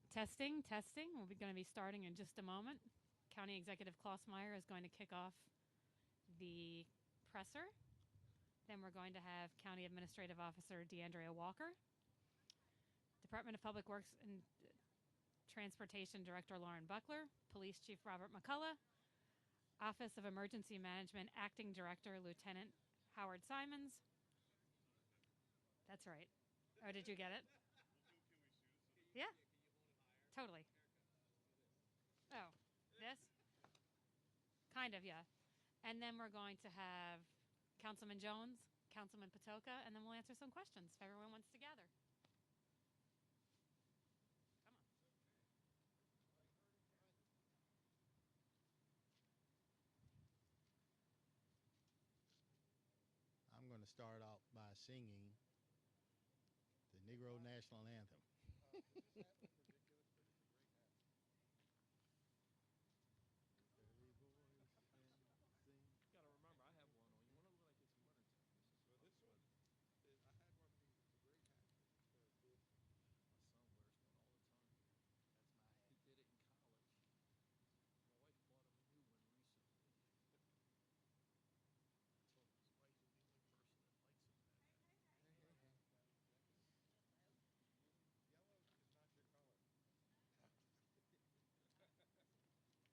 Testing, testing. We're going to be starting in just a moment. County Executive Klausmeier is going to kick off the presser. Then we're going to have County Administrative Officer DeAndrea Walker, Department of Public Works and Transportation Director Lauren Buckler, Police Chief Robert McCullough, Office of Emergency Management Acting Director Lieutenant Howard Simons. That's right. Oh, did you get it? Yeah, totally. Oh, this? Kind of, yeah. And then we're going to have Councilman Jones, Councilman Patoka, and then we'll answer some questions if everyone wants to gather. Come on. I'm going to start out by singing the Negro National Anthem. Got to remember, I have one on. You want to look like it's wintertime. This is Well, this one, I had one of these. It's a great hat. my son wears one all the time. That's my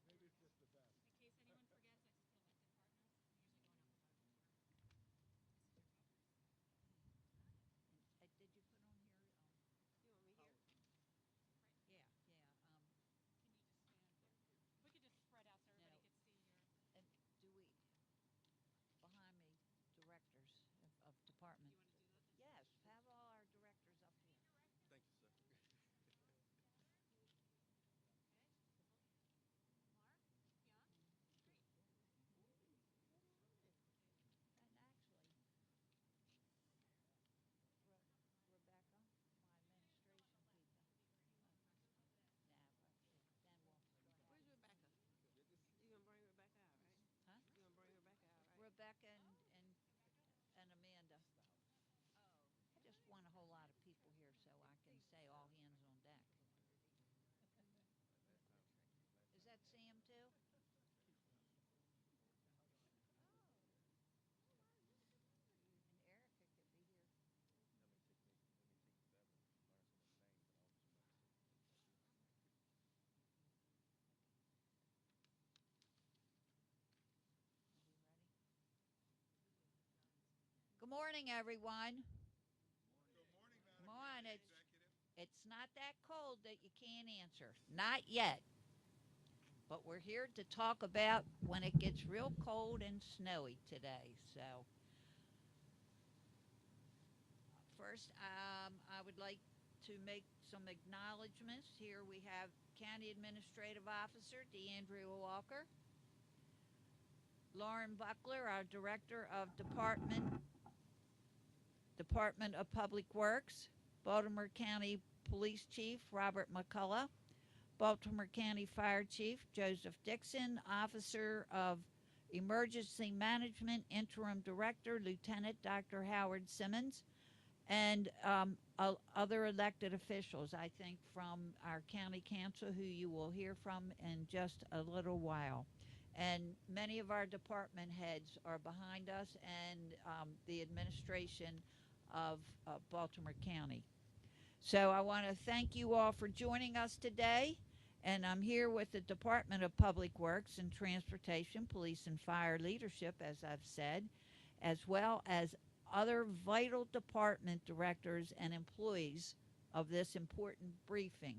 He did it in college. My wife bought him a new one recently. I told him his wife is the only person that likes him that hat. Yellow is not your color. Maybe it's just the best. In case anyone forgets, I just put elected partners. We usually go in alphabetical order. This is your voters. Did you put on here? You want me here? Yeah, yeah. Can you just stand there? We could just spread out so everybody No. could see your. And do we, behind me, directors of department? You want to do that? Yes, have all our directors up here. Thank you, sir. Okay. Mark, Young, great. And actually, Rebecca, my administration people. Now, then we'll. Where's Rebecca? You gonna bring Rebecca out, right? Huh? You gonna bring Rebecca out, right? Rebecca and Amanda. Oh. I just want a whole lot of people here so I can say all hands on deck. Is that Sam too? And Erica could be here. Let me take that one. Learn someone's name, but I'll just remember. Are we ready? Good morning, everyone. Good morning, Madam Come on, County it's Executive. it's not that cold that you can't answer. Not yet. But we're here to talk about when it gets real cold and snowy today. So first, I would like to make some acknowledgments. Here we have County Administrative Officer DeAndrea Walker, Lauren Buckler, our Director of Department of Public Works, Baltimore County Police Chief Robert McCullough, Baltimore County Fire Chief Joseph Dixon, Officer of Emergency Management Interim Director Lieutenant Dr. Howard Simmons, and other elected officials, I think, from our county council, who you will hear from in just a little while. And many of our department heads are behind us, and the administration of Baltimore County. So I want to thank you all for joining us today. And I'm here with the Department of Public Works and Transportation, Police and Fire Leadership, as I've said, as well as other vital department directors and employees of this important briefing.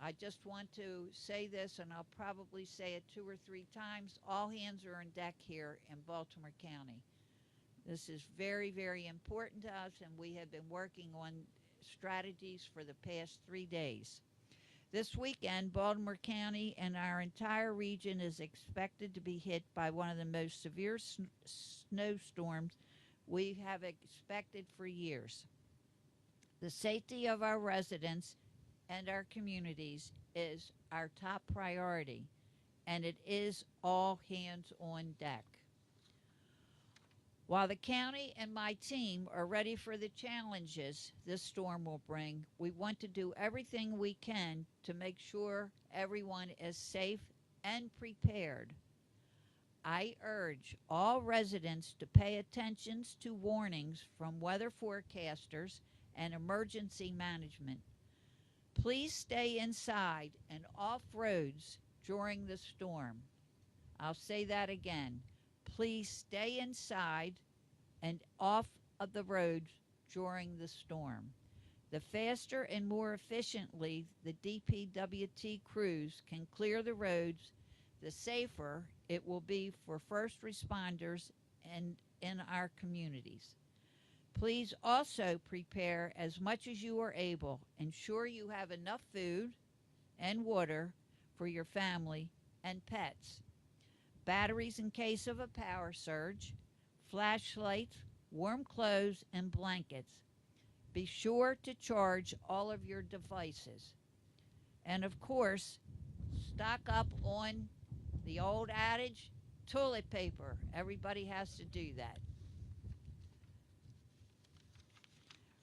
I just want to say this, and I'll probably say it 2 or 3 times. All hands are on deck here in Baltimore County. This is very, very important to us, and we have been working on strategies for the past 3 days. This weekend, Baltimore County and our entire region is expected to be hit by one of the most severe snowstorms we have expected for years. The safety of our residents and our communities is our top priority, and it is all hands on deck. While the county and my team are ready for the challenges this storm will bring, we want to do everything we can to make sure everyone is safe and prepared. I urge all residents to pay attention to warnings from weather forecasters and emergency management. Please stay inside and off roads during the storm. I'll say that again. Please stay inside and off of the roads during the storm. The faster and more efficiently the DPWT crews can clear the roads, the safer it will be for first responders and in our communities. Please also prepare as much as you are able. Ensure you have enough food and water for your family and pets. Batteries in case of a power surge, flashlights, warm clothes, and blankets. Be sure to charge all of your devices. And of course, stock up on the old adage, toilet paper. Everybody has to do that.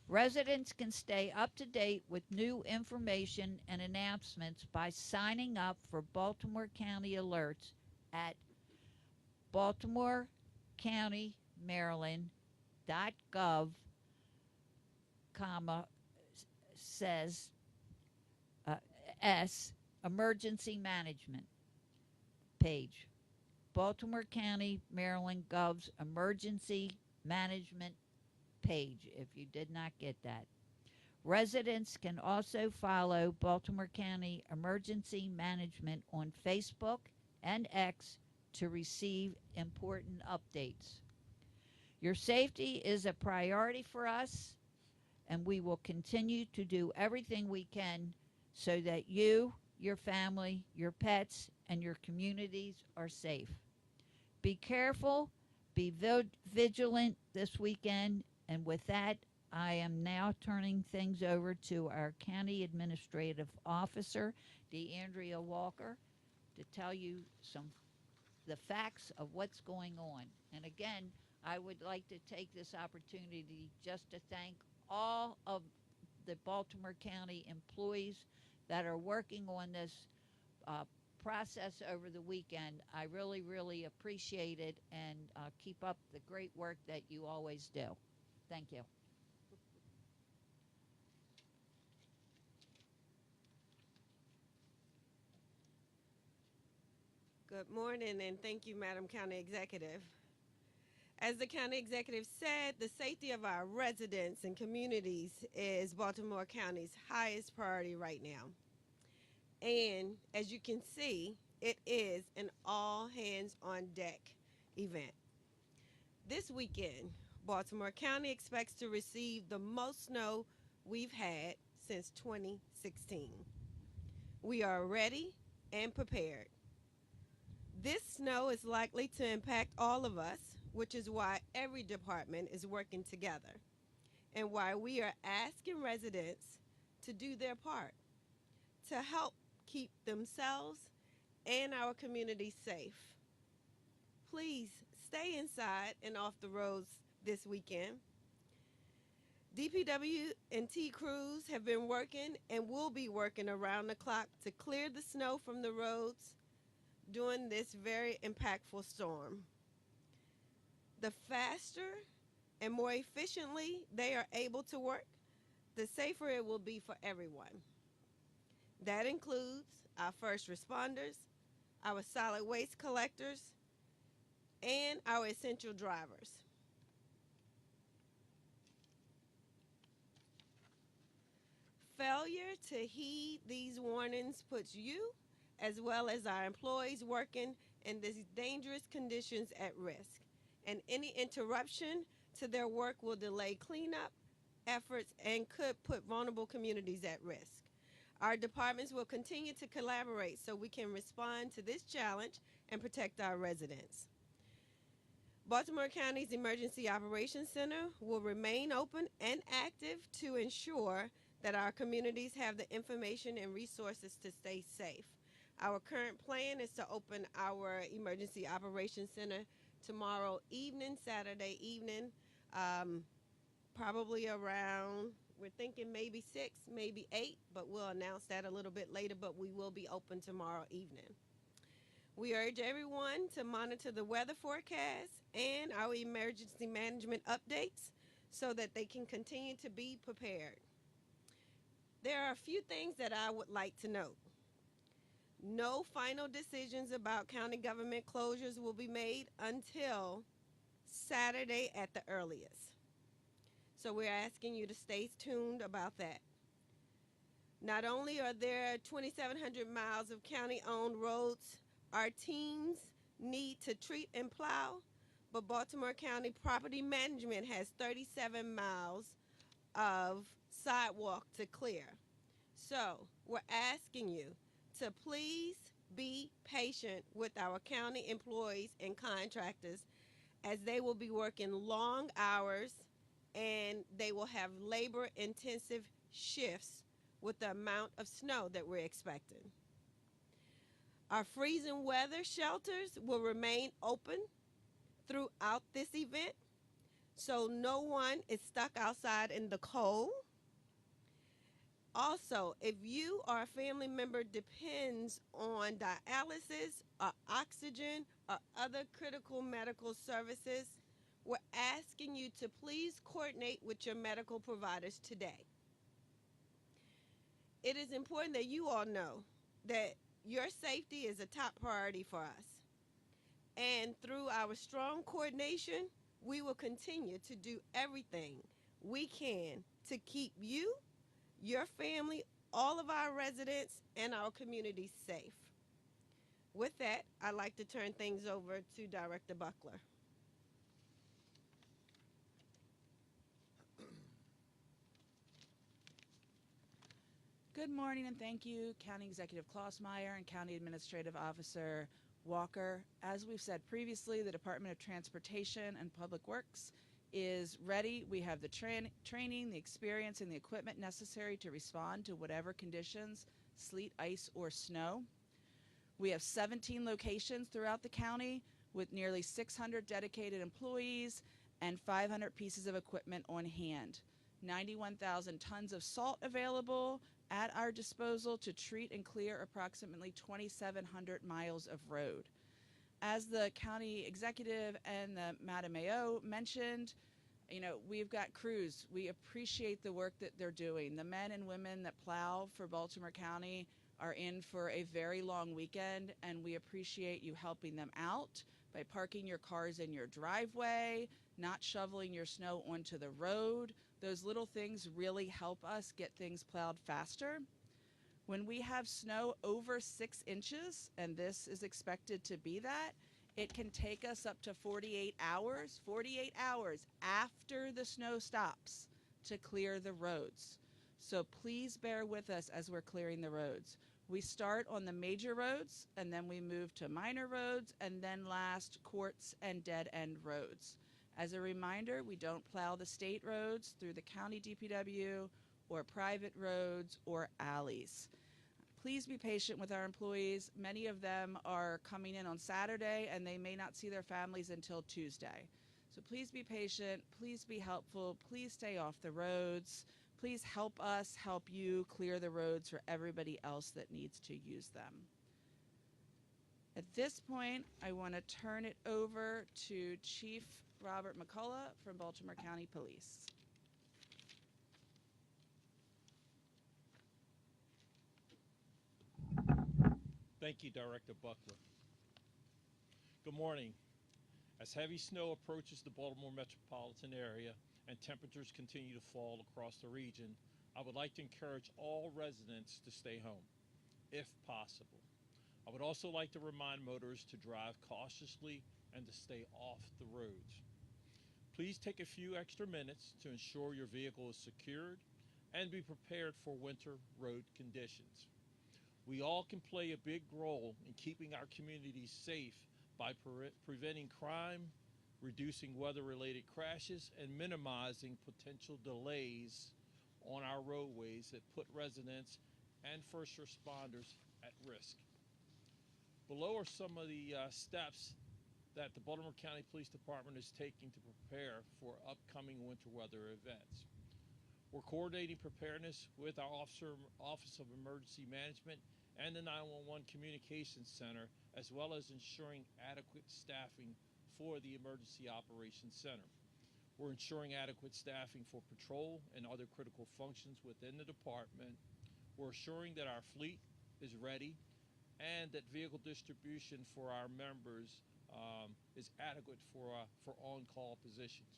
Residents can stay up to date with new information and announcements by signing up for Baltimore County alerts at baltimorecountymaryland.gov, says S emergency management page. Baltimore County, Maryland Gov's emergency management page, if you did not get that. Residents can also follow Baltimore County Emergency Management on Facebook and X to receive important updates. Your safety is a priority for us, and we will continue to do everything we can so that you, your family, your pets, and your communities are safe. Be careful, be vigilant this weekend, and with that, I am now turning things over to our County Administrative Officer, DeAndrea Walker, to tell you the facts of what's going on. And again, I would like to take this opportunity just to thank all of the Baltimore County employees that are working on this process over the weekend. I really, really appreciate it, and keep up the great work that you always do. Thank you. Good morning, and thank you, Madam County Executive. As the County Executive said, the safety of our residents and communities is Baltimore County's highest priority right now. And as you can see, it is an all-hands-on-deck event. This weekend, Baltimore County expects to receive the most snow we've had since 2016. We are ready and prepared. This snow is likely to impact all of us, which is why every department is working together and why we are asking residents to do their part to help keep themselves and our community safe. Please stay inside and off the roads this weekend. DPW and T crews have been working and will be working around the clock to clear the snow from the roads during this very impactful storm. The faster and more efficiently they are able to work, the safer it will be for everyone. That includes our first responders, our solid waste collectors, and our essential drivers. Failure to heed these warnings puts you, as well as our employees working in these dangerous conditions, at risk. And any interruption to their work will delay cleanup efforts and could put vulnerable communities at risk. Our departments will continue to collaborate so we can respond to this challenge and protect our residents. Baltimore County's Emergency Operations Center will remain open and active to ensure that our communities have the information and resources to stay safe. Our current plan is to open our Emergency Operations Center tomorrow evening, Saturday evening, probably around, we're thinking maybe 6, maybe 8, but we'll announce that a little bit later, but we will be open tomorrow evening. We urge everyone to monitor the weather forecast and our emergency management updates so that they can continue to be prepared. There are a few things that I would like to note. No final decisions about county government closures will be made until Saturday at the earliest. So we're asking you to stay tuned about that. Not only are there 2,700 miles of county-owned roads our teams need to treat and plow, but Baltimore County Property Management has 37 miles of sidewalk to clear. So we're asking you to please be patient with our county employees and contractors as they will be working long hours and they will have labor-intensive shifts with the amount of snow that we're expecting. Our freezing weather shelters will remain open throughout this event, so no one is stuck outside in the cold. Also, if you or a family member depends on dialysis or oxygen or other critical medical services, we're asking you to please coordinate with your medical providers today. It is important that you all know that your safety is a top priority for us. And through our strong coordination, we will continue to do everything we can to keep you, your family, all of our residents, and our community safe. With that, I'd like to turn things over to Director Buckler. Good morning and thank you, County Executive Klausmeier and County Administrative Officer Walker. As we've said previously, the Department of Transportation and Public Works is ready. We have the training, the experience, and the equipment necessary to respond to whatever conditions, sleet, ice, or snow. We have 17 locations throughout the county with nearly 600 dedicated employees and 500 pieces of equipment on hand. 91,000 tons of salt available at our disposal to treat and clear approximately 2,700 miles of road. As the county executive and the Madam AO mentioned, we've got crews. We appreciate the work that they're doing. The men and women that plow for Baltimore County are in for a very long weekend, and we appreciate you helping them out by parking your cars in your driveway, not shoveling your snow onto the road. Those little things really help us get things plowed faster. When we have snow over 6 inches, and this is expected to be that, it can take us up to 48 hours after the snow stops to clear the roads. So please bear with us as we're clearing the roads. We start on the major roads, and then we move to minor roads, and then last, courts and dead-end roads. As a reminder, we don't plow the state roads through the county DPW or private roads or alleys. Please be patient with our employees. Many of them are coming in on Saturday, and they may not see their families until Tuesday. So please be patient. Please be helpful. Please stay off the roads. Please help us help you clear the roads for everybody else that needs to use them. At this point, I want to turn it over to Chief Robert McCullough from Baltimore County Police. Thank you, Director Buckler. Good morning. As heavy snow approaches the Baltimore metropolitan area and temperatures continue to fall across the region, I would like to encourage all residents to stay home, if possible. I would also like to remind motorists to drive cautiously and to stay off the roads. Please take a few extra minutes to ensure your vehicle is secured and be prepared for winter road conditions. We all can play a big role in keeping our communities safe by preventing crime, reducing weather-related crashes, and minimizing potential delays on our roadways that put residents and first responders at risk. Below are some of the steps that the Baltimore County Police Department is taking to prepare for upcoming winter weather events. We're coordinating preparedness with our Office of Emergency Management and the 911 Communications Center, as well as ensuring adequate staffing for the Emergency Operations Center. We're ensuring adequate staffing for patrol and other critical functions within the department. We're assuring that our fleet is ready and that vehicle distribution for our members is adequate for on-call positions.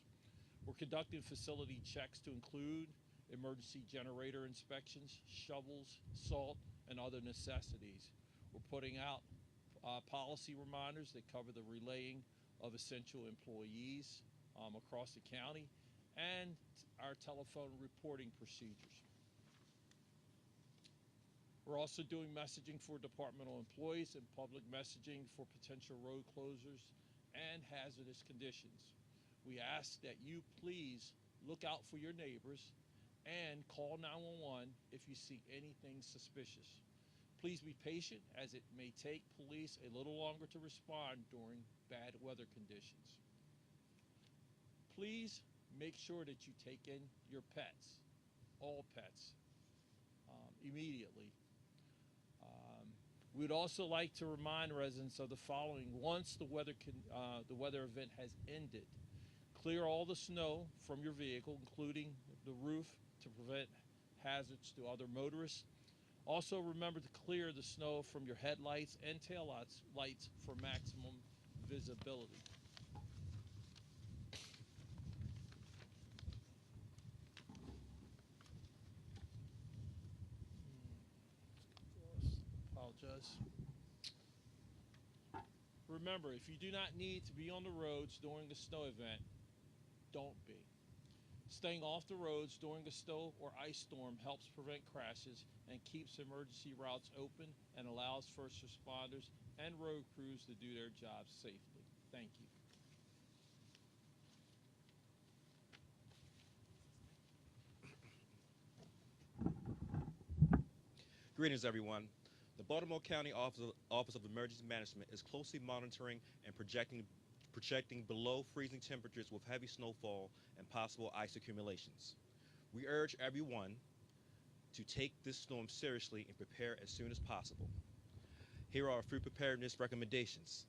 We're conducting facility checks to include emergency generator inspections, shovels, salt, and other necessities. We're putting out policy reminders that cover the relaying of essential employees across the county and our telephone reporting procedures. We're also doing messaging for departmental employees and public messaging for potential road closures and hazardous conditions. We ask that you please look out for your neighbors and call 911 if you see anything suspicious. Please be patient, as it may take police a little longer to respond during bad weather conditions. Please make sure that you take in your pets, all pets, immediately. We'd also like to remind residents of the following. Once the weather event has ended, clear all the snow from your vehicle, including the roof, to prevent hazards to other motorists. Also remember to clear the snow from your headlights and taillights for maximum visibility. Apologize. Remember, if you do not need to be on the roads during a snow event, don't be. Staying off the roads during a snow or ice storm helps prevent crashes and keeps emergency routes open and allows first responders and road crews to do their jobs safely. Thank you. Greetings, everyone. The Baltimore County Office of Emergency Management is closely monitoring and projecting below freezing temperatures with heavy snowfall and possible ice accumulations. We urge everyone to take this storm seriously and prepare as soon as possible. Here are a few preparedness recommendations.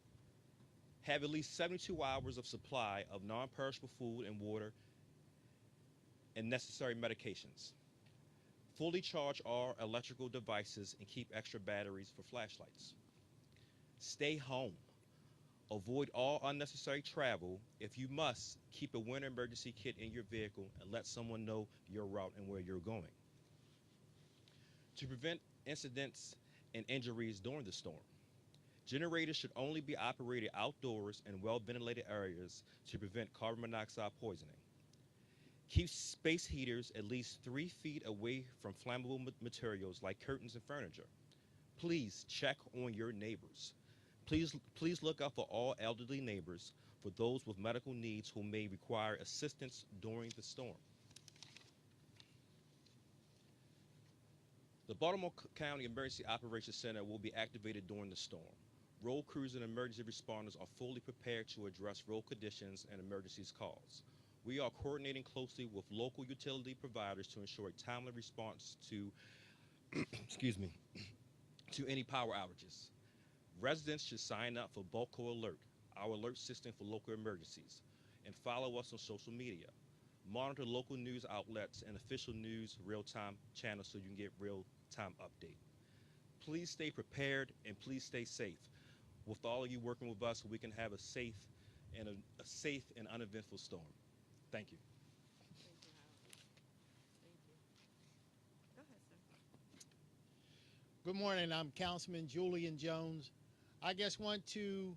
Have at least 72 hours of supply of non-perishable food and water and necessary medications. Fully charge all electrical devices and keep extra batteries for flashlights. Stay home. Avoid all unnecessary travel. If you must, keep a winter emergency kit in your vehicle and let someone know your route and where you're going. To prevent incidents and injuries during the storm, generators should only be operated outdoors in well-ventilated areas to prevent carbon monoxide poisoning. Keep space heaters at least 3 feet away from flammable materials like curtains and furniture. Please check on your neighbors. Please look out for all elderly neighbors, for those with medical needs who may require assistance during the storm. The Baltimore County Emergency Operations Center will be activated during the storm. Road crews and emergency responders are fully prepared to address road conditions and emergencies calls. We are coordinating closely with local utility providers to ensure a timely response to, to any power outages. Residents should sign up for Bulko Alert, our alert system for local emergencies, and follow us on social media. Monitor local news outlets and official news real-time channels so you can get real-time update. Please stay prepared and please stay safe. With all of you working with us, we can have a safe and uneventful storm. Thank you. Thank you, Howard. Thank you. Go ahead, sir. Good morning. I'm Councilman Julian Jones. I just want to,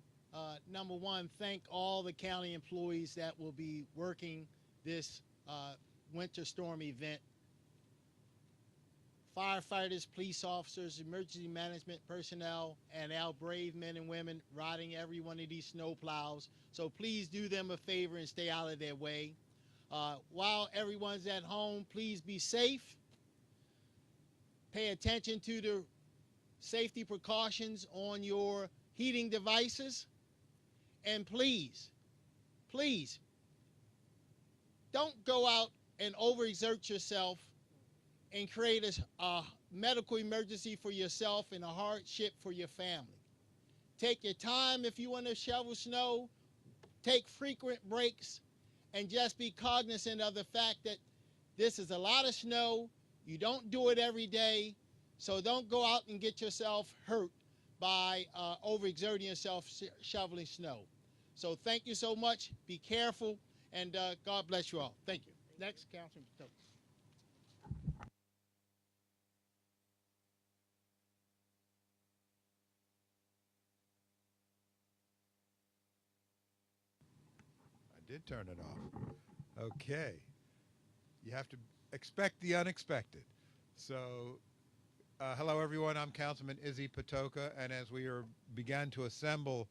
number one, thank all the county employees that will be working this winter storm event. Firefighters, police officers, emergency management personnel, and our brave men and women riding every one of these snow plows. So please do them a favor and stay out of their way. While everyone's at home, please be safe. Pay attention to the safety precautions on your heating devices. And please, please, don't go out and overexert yourself and create a medical emergency for yourself and a hardship for your family. Take your time if you want to shovel snow. Take frequent breaks and just be cognizant of the fact that this is a lot of snow. You don't do it every day, so don't go out and get yourself hurt by overexerting yourself shoveling snow. So thank you so much. Be careful, and God bless you all. Thank you. Next, Councilman Stokes. I did turn it off. Okay. You have to expect the unexpected. So, hello everyone. I'm Councilman Izzy Patoka, and as we began to assemble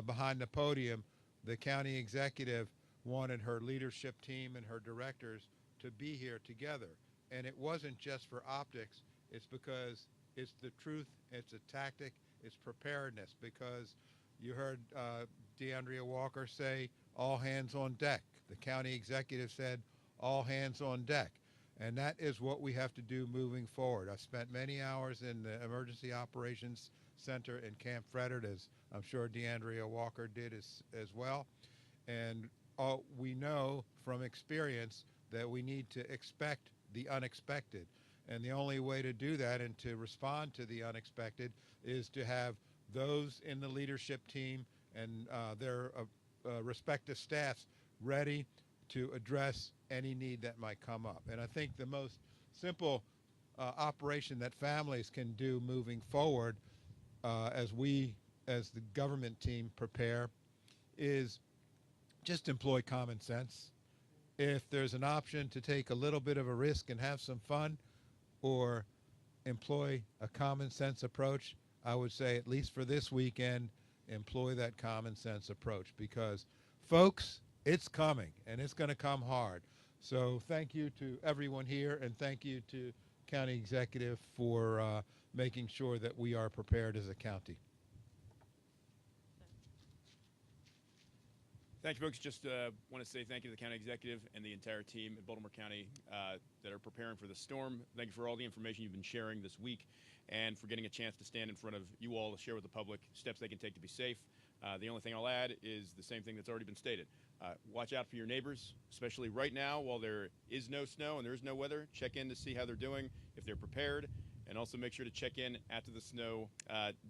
behind the podium, the county executive wanted her leadership team and her directors to be here together. And it wasn't just for optics. It's because it's the truth. It's a tactic. It's preparedness. Because you heard DeAndrea Walker say, all hands on deck. The county executive said, all hands on deck. And that is what we have to do moving forward. I've spent many hours in the Emergency Operations Center in Camp Frederick, as I'm sure DeAndrea Walker did as well. And we know from experience that we need to expect the unexpected. And the only way to do that and to respond to the unexpected is to have those in the leadership team and their respective staffs ready to address any need that might come up. And I think the most simple operation that families can do moving forward as the government team prepare is just employ common sense. If there's an option to take a little bit of a risk and have some fun or employ a common sense approach, I would say at least for this weekend, employ that common sense approach, because folks, it's coming and it's going to come hard. So thank you to everyone here, and thank you to County Executive for making sure that we are prepared as a county. Thank you, folks. Just want to say thank you to the county executive and the entire team at Baltimore County that are preparing for the storm. Thank you for all the information you've been sharing this week and for getting a chance to stand in front of you all to share with the public steps they can take to be safe. The only thing I'll add is the same thing that's already been stated. Watch out for your neighbors, especially right now while there is no snow and there is no weather. Check in to see how they're doing, if they're prepared, and also make sure to check in after the snow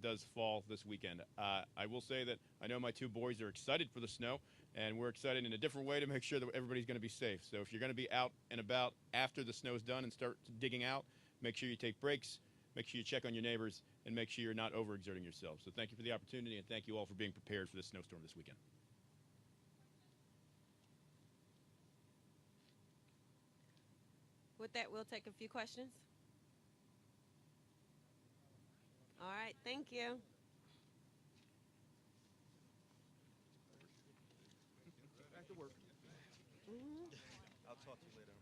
does fall this weekend. I will say that I know my two boys are excited for the snow, and we're excited in a different way to make sure that everybody's going to be safe. So if you're going to be out and about after the snow is done and start digging out, make sure you take breaks, make sure you check on your neighbors, and make sure you're not overexerting yourself. So thank you for the opportunity, and thank you all for being prepared for this snowstorm this weekend. With that, we'll take a few questions. All right, thank you. Back to work. I'll talk to you later.